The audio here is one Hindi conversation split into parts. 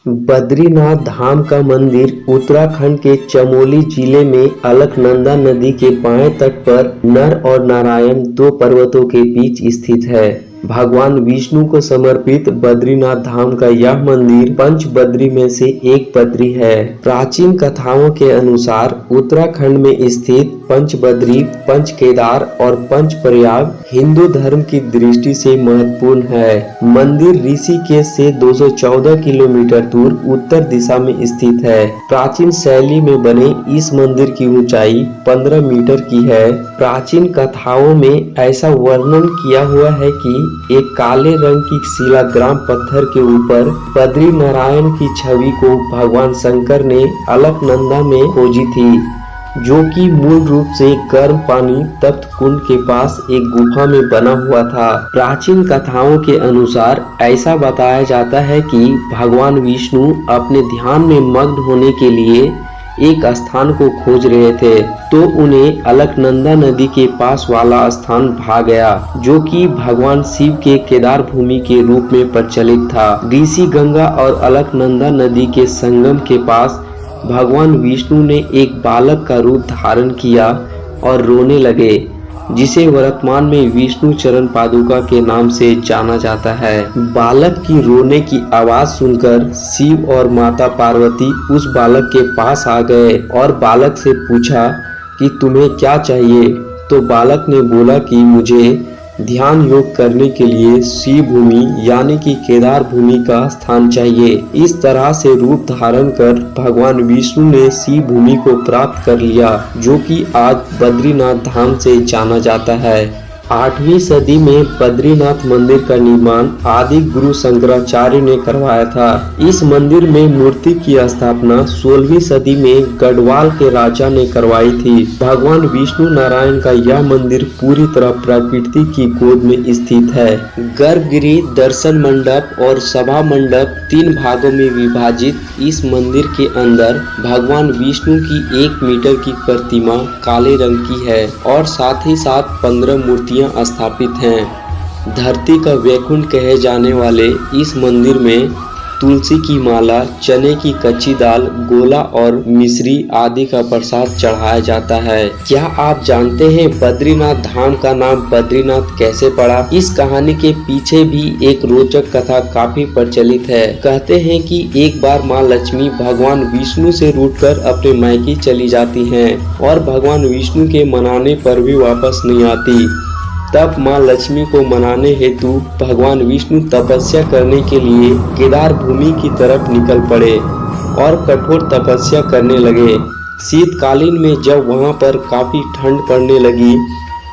बद्रीनाथ धाम का मंदिर उत्तराखंड के चमोली जिले में अलकनंदा नदी के बाएं तट पर नर और नारायण दो पर्वतों के बीच स्थित है। भगवान विष्णु को समर्पित बद्रीनाथ धाम का यह मंदिर पंच बद्री में से एक बद्री है। प्राचीन कथाओं के अनुसार उत्तराखंड में स्थित पंच बद्री, पंच केदार और पंच प्रयाग हिंदू धर्म की दृष्टि से महत्वपूर्ण है। मंदिर ऋषिकेश से 214 किलोमीटर दूर उत्तर दिशा में स्थित है। प्राचीन शैली में बने इस मंदिर की ऊंचाई 15 मीटर की है। प्राचीन कथाओं में ऐसा वर्णन किया हुआ है कि एक काले रंग की शिलाग्राम पत्थर के ऊपर बद्री नारायण की छवि को भगवान शंकर ने अलकनंदा में खोजी थी, जो कि मूल रूप से गर्म पानी तप्त कुंड के पास एक गुफा में बना हुआ था। प्राचीन कथाओं के अनुसार ऐसा बताया जाता है कि भगवान विष्णु अपने ध्यान में मग्न होने के लिए एक स्थान को खोज रहे थे, तो उन्हें अलकनंदा नदी के पास वाला स्थान भा गया, जो कि भगवान शिव के केदार भूमि के रूप में प्रचलित था। ऋषि गंगा और अलकनंदा नदी के संगम के पास भगवान विष्णु ने एक बालक का रूप धारण किया और रोने लगे, जिसे वर्तमान में विष्णु चरण पादुका के नाम से जाना जाता है। बालक की रोने की आवाज सुनकर शिव और माता पार्वती उस बालक के पास आ गए और बालक से पूछा कि तुम्हें क्या चाहिए। तो बालक ने बोला कि मुझे ध्यान योग करने के लिए शिव भूमि यानी कि केदार भूमि का स्थान चाहिए। इस तरह से रूप धारण कर भगवान विष्णु ने शिव भूमि को प्राप्त कर लिया, जो कि आज बद्रीनाथ धाम से जाना जाता है। 8वीं सदी में बद्रीनाथ मंदिर का निर्माण आदि गुरु शंकराचार्य ने करवाया था। इस मंदिर में मूर्ति की स्थापना 16वीं सदी में गढ़वाल के राजा ने करवाई थी। भगवान विष्णु नारायण का यह मंदिर पूरी तरह प्रकृति की गोद में स्थित है। गर्भगृह, दर्शन मंडप और सभा मंडप 3 भागों में विभाजित इस मंदिर के अंदर भगवान विष्णु की 1 मीटर की प्रतिमा काले रंग की है और साथ ही साथ 15 मूर्तियां स्थापित हैं। धरती का वैकुंठ कहे जाने वाले इस मंदिर में तुलसी की माला, चने की कच्ची दाल, गोला और मिश्री आदि का प्रसाद चढ़ाया जाता है। क्या आप जानते हैं बद्रीनाथ धाम का नाम बद्रीनाथ कैसे पड़ा? इस कहानी के पीछे भी एक रोचक कथा काफी प्रचलित है। कहते हैं कि एक बार माँ लक्ष्मी भगवान विष्णु से रूठकर अपने मायके चली जाती हैं और भगवान विष्णु के मनाने पर भी वापस नहीं आती। तब माँ लक्ष्मी को मनाने हेतु भगवान विष्णु तपस्या करने के लिए केदार भूमि की तरफ निकल पड़े और कठोर तपस्या करने लगे। शीतकालीन में जब वहां पर काफी ठंड पड़ने लगी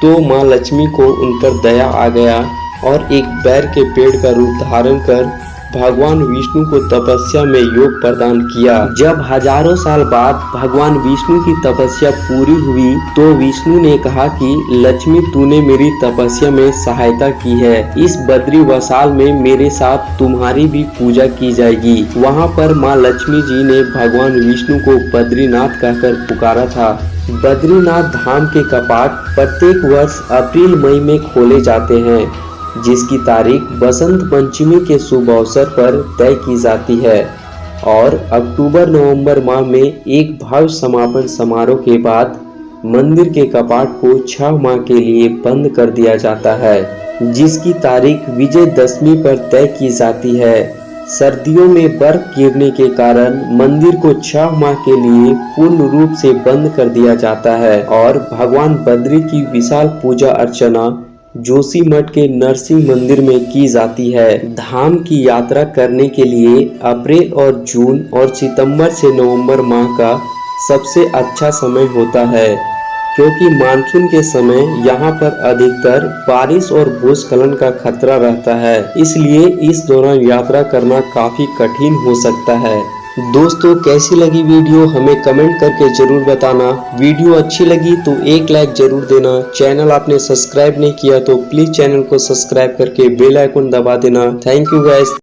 तो माँ लक्ष्मी को उन पर दया आ गया और एक बैर के पेड़ का रूप धारण कर भगवान विष्णु को तपस्या में योग प्रदान किया। जब हजारों साल बाद भगवान विष्णु की तपस्या पूरी हुई तो विष्णु ने कहा कि लक्ष्मी, तूने मेरी तपस्या में सहायता की है। इस बद्री वसाल में मेरे साथ तुम्हारी भी पूजा की जाएगी। वहाँ पर माँ लक्ष्मी जी ने भगवान विष्णु को बद्रीनाथ कहकर पुकारा था। बद्रीनाथ धाम के कपाट प्रत्येक वर्ष अप्रैल मई में खोले जाते हैं, जिसकी तारीख बसंत पंचमी के शुभ अवसर पर तय की जाती है और अक्टूबर नवंबर माह में एक भव्य समापन समारोह के बाद मंदिर के कपाट को 6 माह के लिए बंद कर दिया जाता है, जिसकी तारीख विजयदशमी पर तय की जाती है। सर्दियों में बर्फ गिरने के कारण मंदिर को 6 माह के लिए पूर्ण रूप से बंद कर दिया जाता है और भगवान बद्री की विशाल पूजा अर्चना जोशीमठ के नरसिंह मंदिर में की जाती है। धाम की यात्रा करने के लिए अप्रैल और जून और सितंबर से नवंबर माह का सबसे अच्छा समय होता है, क्योंकि मानसून के समय यहाँ पर अधिकतर बारिश और भूस्खलन का खतरा रहता है। इसलिए इस दौरान यात्रा करना काफी कठिन हो सकता है। दोस्तों, कैसी लगी वीडियो हमें कमेंट करके जरूर बताना। वीडियो अच्छी लगी तो एक लाइक जरूर देना। चैनल आपने सब्सक्राइब नहीं किया तो प्लीज चैनल को सब्सक्राइब करके बेल आइकन दबा देना। Thank you guys.